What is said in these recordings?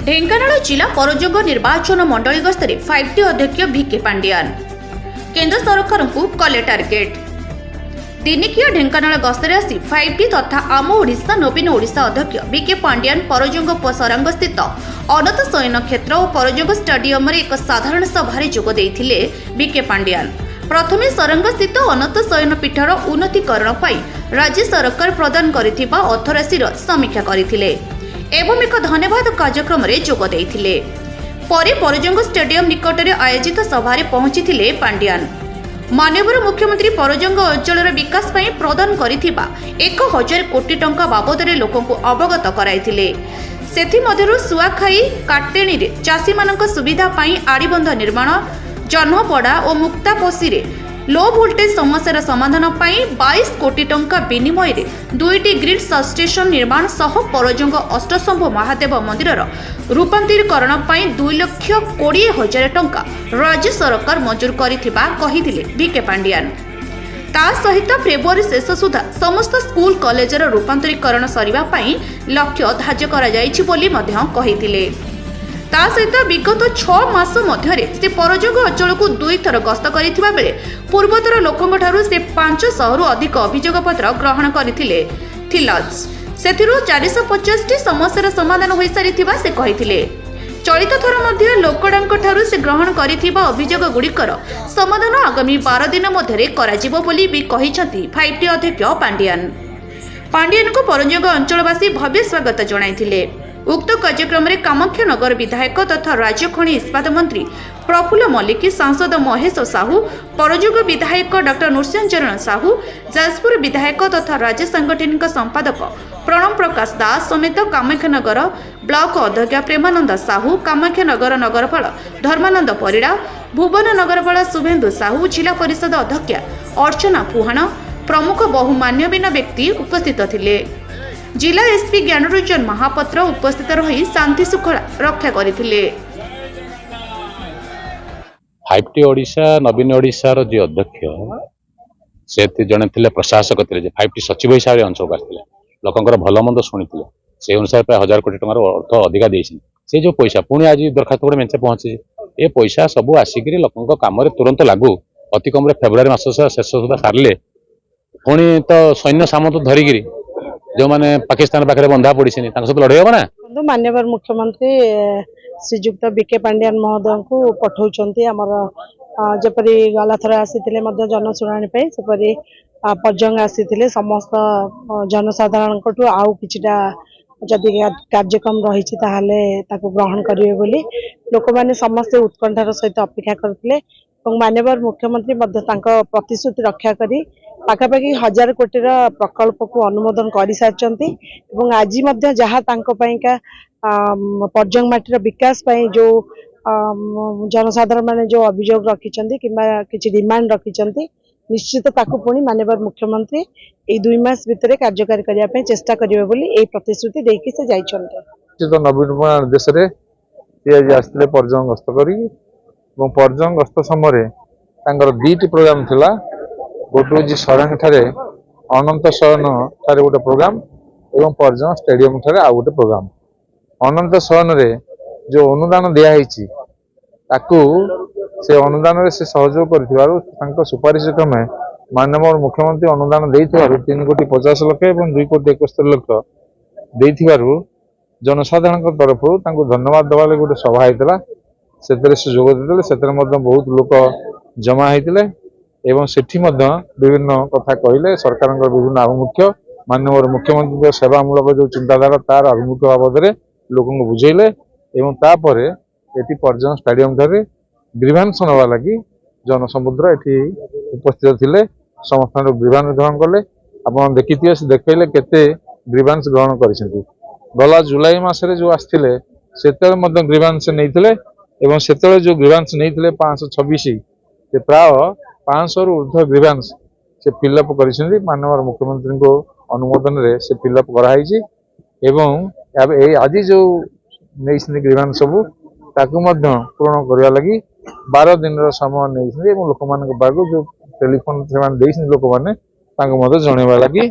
ढेंकानाल जिला परजोग निर्वाचन मंडली गस्तरे 5T अध्यक्ष भिके पांडियान केंद्र सरकार को कले टार्गेट दिनिकिया ढेंकानाल गस्तरे आसी 5T तथा आम ओडिशा नवीन ओडिशा अध्यक्ष भिके पांडियान परजोग सरांग स्थित अनंत शयन क्षेत्र और परजोग स्टेडियम एक साधारण सभा जोग देइथिले भिके पांडियान। प्रथमे सरांग स्थित अनंत शयन पीठर उन्नतीकरण राज्य सरकार प्रदान करिथिबा अर्थराशि समीक्षा करथिले एवं एक धन्यवाद कार्यक्रम रे जोग देइथिले। परे परजंग स्टेडियम निकट में आयोजित सभारे पहुंची पांडियान माननीय मुख्यमंत्री परजंग अंचल विकास ପାଇଁ प्रदान करिथिबा 1000 कोटी टंका बाबद लोकंकु अवगत कराइथिले। सेथि मध्यरु सुआखाई काटेणी रे चासी मानक सुविधा ପାଇଁ आड़ीबंध निर्माण जन्हपड़ा और मुक्तापसी रे लो वोल्टेज समस्या समाधान ପାଇଁ 22 कोटी टंका विनिमय रे 2टी ग्रिड सबस्टेशन निर्माण सह परजंग अष्टशंभु महादेव मंदिर रूपांतरीकरण ପାଇଁ 2,20,000 टंका राज्य सरकार मंजूर करिथिबा कहिथिले भिके पांडियान। ता सहित फेब्रुआरी शेष सुधा समस्त स्कूल कॉलेजर रूपांतरीकरण सरिबा ପାଇଁ लक्ष्य धार्य करा जायछि बोली मध्य कहिथिले। ता सहित विगत 6 मास मध्य से परजोग अंचल को 2 थर गस्त करिथिबा बेले पूर्वतर लोकंक ठारू से 500 रु अधिक अभियोग पत्र ग्रहण करथिले। सेथिरु 450 टी समस्या समाधान होई सारिथिबा से कहिथिले। चलित थर मध्य लोकडांक ठारू से ग्रहण करिथिबा अभियोग गुड़िकर समाधान आगामी 12 दिन मध्य कराजिबो बोली भी कहिसथि 5T अध्यक्ष पांडियान को परजोग अंचलवासी भव्य स्वागत जणाइथिले। उक्त कार्यक्रम में कामाख्यानगर विधायक तथा राज्य खनि इस्पात मंत्री प्रफुल्ल मल्लिक, सांसद महेश साहू, परजोग विधायक डॉक्टर नृसिंहचरण साहू, जाजपुर विधायक तथा राज्य सांगठनिक संपादक प्रणव प्रकाश दास समेत कामाख्यानगर ब्लॉक अध्यक्ष प्रेमानंद साहू, कामाख्यानगर नगरपाल धर्मानंद परिड़ा, भुवन नगरपाल शुभेन्दु साहू, जिला परिषद अध्यक्ष अर्चना पुहाण प्रमुख बहु मान्यवीन व्यक्ति उपस्थित थिले। जिला एसपी ज्ञानरंजन महापात्र उपस्थित रही शांति श्रृंखला रक्षा करथिले। 5T ओडिशा नवीन ओडिशा रो जे अध्यक्ष से जने थिले प्रशासक थिले जे 5T सचिव हिसाब रे अंश करथिले लोकंकर भलो मंद शुणिथिले से अनुसार प्राय 1000 कोटी टंकार अर्थ अधिका देइछि। से जो पैसा पुणी आज दरखास्त गोटे मेंचे पहुंचे ए पैसा सब आसिक लोकंक काम रे तुरंत लागू अति कम रे फेब्रुआरी मास शेष सुधा सारले पुणी तो सैन्य सामंत धरिकी जो माने पाकिस्तान पाखे बंधा पड़ी सहित लड़े हम ना। माननीय मुख्यमंत्री श्रीजुक्त भिके पांडियान महोदय को पठाउछंती हमर जेपरी गला थर आसीथिले मध्य जनशुणाणी सेपरी परजंग आसीथिले समस्त जनसाधारण को आउ किछिटा जदि कार्यक्रम रही ताकू ग्रहण करिवे बोली लोक माने समस्त उत्कंठार सहित अपेक्षा करथिले। माननीय मुख्यमंत्री प्रतिश्रुति रक्षा करी पाखापाखि 1000 कोटी प्रकल्प को अनुमोदन कर सारी आज जहाँ परजंग माटीर विकास जो जनसाधारण माने जो अभियोग रखिंट कि डिमांड रखिंट निश्चित ताकू पुणी माननीय मुख्यमंत्री ये 2 मास भितर कार्यकारी करने चेष्टा करेंगे बोली प्रतिश्रुति देकी से जाइछन्ते। नवीन देश में आसते परजंग गस्त करी परजंग गस्त समय 2टी प्रोग्राम थिला गोटे हूँ सरांग ठारे अनंत शयन ठारे गोटे प्रोग्राम एवं परजंग स्टेडियम ठारे आउ गोटे प्रोग्राम। अनंत शयन रे जो अनुदान दिया ताकू से अनुदान रे से सहयोग कर सुपारिश क्रमे माननीय मुख्यमंत्री अनुदान दे 3 कोटी 50 लाख और 2 कोटी 71 लाख दे जनसाधारण तरफ धन्यवाद देवा गोटे सभा होता से जोग देते से बहुत लोक जमा होते एवं सेठी विभिन्न कथा कहले सरकार विभिन्न आभिमुख्य माननीय मुख्यमंत्री सेवामूलक जो चिंताधारा तार आभिमुख्य बाबद लोक बुझेले एवं तापर ये परजंग स्टेडियम ठारे ग्रीवांस नवा लगी जनसमुद्र ये उपस्थित थिले समस्त ग्रीवांस ग्रहण कले आप देखिए देखले केते ग्रीवांस ग्रहण कर गला जुलाई मासरे जो आसते से ग्रीवांस नहीं एवं से जो ग्रीवांस नहीं 526 प्राय 500 रु ऊर्ध्व ग्रीवांस से फिलअप कर माननीय मुख्यमंत्री को अनुमोदन रे से फिलअप कराई आज जो नहीं ग्रीवांस सबू ताकू पूरण करने लगी 12 दिन समय नहीं लोक मान जो टेलीफोन से लोक मैंने जनवा लगी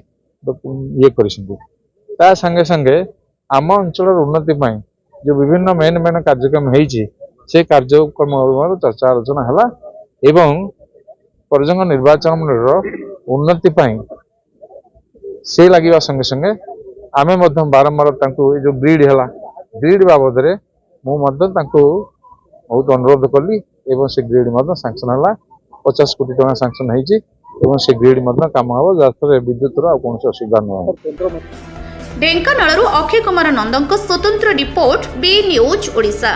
ये कर संगे संगे आम अंचल उन्नति जो विभिन्न मेन मेन कार्यक्रम से कार्यक्रम चर्चा आलोचना है परजंग निर्वाचन मंडल उन्नति से लगे संगे संगे आमे बारंबार जो ग्रिड है ग्रिड बाबद मुझे बहुत अनुरोध कली से ग्रिड सांसन है 50 कोटी टका सांसन हो से ग्रिड काम हम जहाँफल विद्युत कौन असुविधा नुह। ढेंकानाळରୁ ଅକ୍ଷୟ କୁମାର ନନ୍ଦଙ୍କ ସ୍ୱତନ୍ତ୍ର ରିପୋର୍ଟ ବି ନ୍ୟୁଜ୍ ଓଡ଼ିଶା।